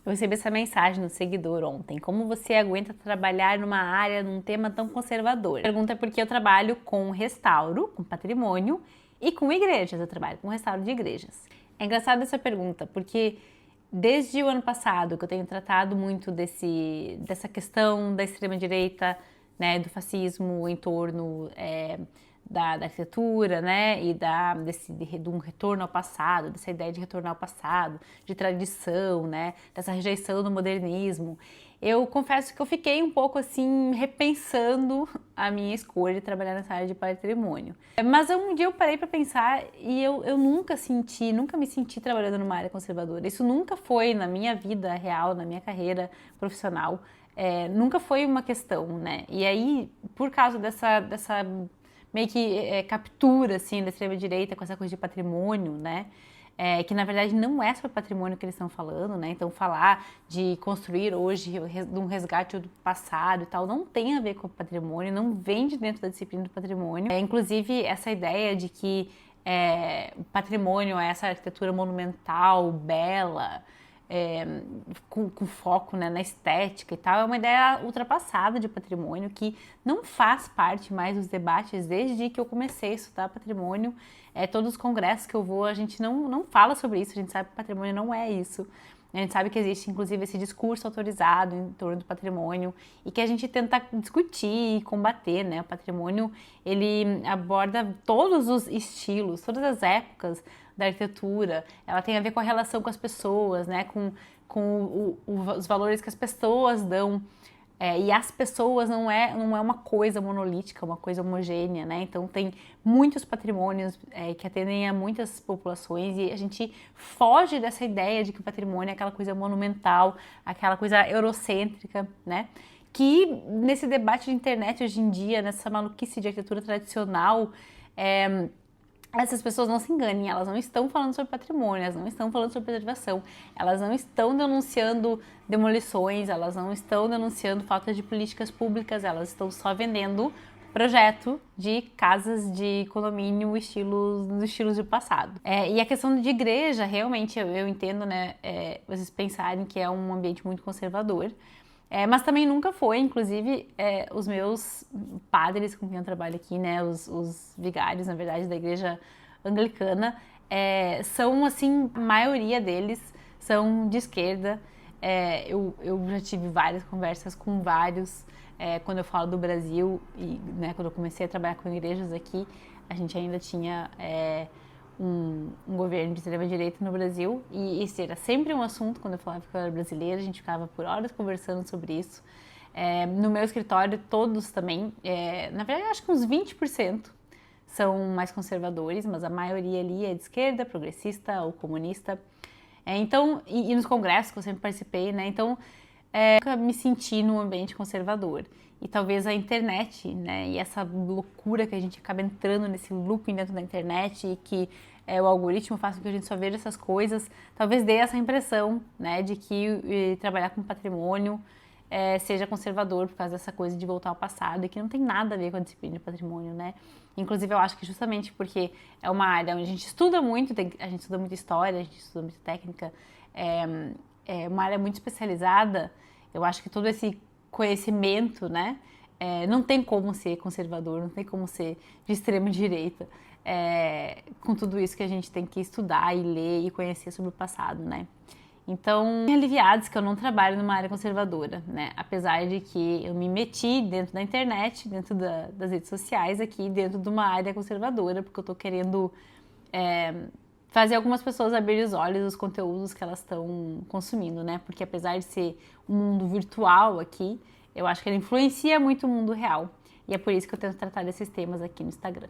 Eu recebi essa mensagem no seguidor ontem. Como você aguenta trabalhar numa área, num tema tão conservador? A pergunta é porque eu trabalho com restauro, com patrimônio e com igrejas. Eu trabalho com restauro de igrejas. É engraçada essa pergunta, porque desde o ano passado que eu tenho tratado muito dessa questão da extrema-direita, né, do fascismo em torno da arquitetura, né, e de um retorno ao passado, dessa ideia de retornar ao passado, de tradição, né, dessa rejeição do modernismo. Eu confesso que eu fiquei um pouco assim repensando a minha escolha de trabalhar nessa área de patrimônio. Mas um dia eu parei para pensar e eu nunca me senti trabalhando numa área conservadora. Isso nunca foi na minha vida real, na minha carreira profissional. Nunca foi uma questão, né? E aí, por causa dessa meio que captura, assim, da extrema-direita com essa coisa de patrimônio, né? Que na verdade não é sobre patrimônio que eles estão falando, né? Então falar de construir hoje de um resgate do passado e tal não tem a ver com patrimônio, não vem de dentro da disciplina do patrimônio. Inclusive essa ideia de que o patrimônio é essa arquitetura monumental, bela, com foco, né, na estética e tal, é uma ideia ultrapassada de patrimônio que não faz parte mais dos debates desde que eu comecei a estudar patrimônio. Todos os congressos que eu vou, a gente não fala sobre isso, a gente sabe que patrimônio não é isso. A gente sabe que existe, inclusive, esse discurso autorizado em torno do patrimônio e que a gente tenta discutir e combater, né? O patrimônio, ele aborda todos os estilos, todas as épocas da arquitetura. Ela tem a ver com a relação com as pessoas, né? Com os valores que as pessoas dão. E as pessoas não é uma coisa monolítica, uma coisa homogênea, né? Então tem muitos patrimônios que atendem a muitas populações e a gente foge dessa ideia de que o patrimônio é aquela coisa monumental, aquela coisa eurocêntrica, né? Que nesse debate de internet hoje em dia, nessa maluquice de arquitetura tradicional, essas pessoas não se enganem, elas não estão falando sobre patrimônio, elas não estão falando sobre preservação, elas não estão denunciando demolições, elas não estão denunciando falta de políticas públicas, elas estão só vendendo projeto de casas de condomínio nos estilos do passado. E a questão de igreja, realmente, eu entendo, né, vocês pensarem que é um ambiente muito conservador, mas também nunca foi, inclusive os meus padres com quem eu trabalho aqui, né, os vigários, na verdade, da igreja anglicana, são, assim, a maioria deles são de esquerda. Eu já tive várias conversas com vários, quando eu falo do Brasil, e né, quando eu comecei a trabalhar com igrejas aqui, a gente ainda tinha um governo de extrema-direita no Brasil e esse era sempre um assunto quando eu falava que eu era brasileira, a gente ficava por horas conversando sobre isso. No meu escritório, todos também, na verdade, acho que uns 20% são mais conservadores, mas a maioria ali é de esquerda, progressista ou comunista. Então, e nos congressos que eu sempre participei, né? Então, nunca me senti num ambiente conservador. E talvez a internet, né, e essa loucura que a gente acaba entrando nesse looping dentro da internet e que o algoritmo faz com que a gente só veja essas coisas, talvez dê essa impressão, né, de que trabalhar com patrimônio seja conservador por causa dessa coisa de voltar ao passado e que não tem nada a ver com a disciplina de patrimônio, né. Inclusive eu acho que justamente porque é uma área onde a gente estuda muito, a gente estuda muita história, a gente estuda muita técnica, é uma área muito especializada, eu acho que todo esse conhecimento, né, não tem como ser conservador, não tem como ser de extrema direita, com tudo isso que a gente tem que estudar e ler e conhecer sobre o passado, né. Então, aliviados que eu não trabalho numa área conservadora, né, apesar de que eu me meti dentro da internet, dentro das redes sociais aqui, dentro de uma área conservadora, porque eu tô querendo fazer algumas pessoas abrirem os olhos dos conteúdos que elas estão consumindo, né? Porque apesar de ser um mundo virtual aqui, eu acho que ele influencia muito o mundo real. E é por isso que eu tento tratar desses temas aqui no Instagram.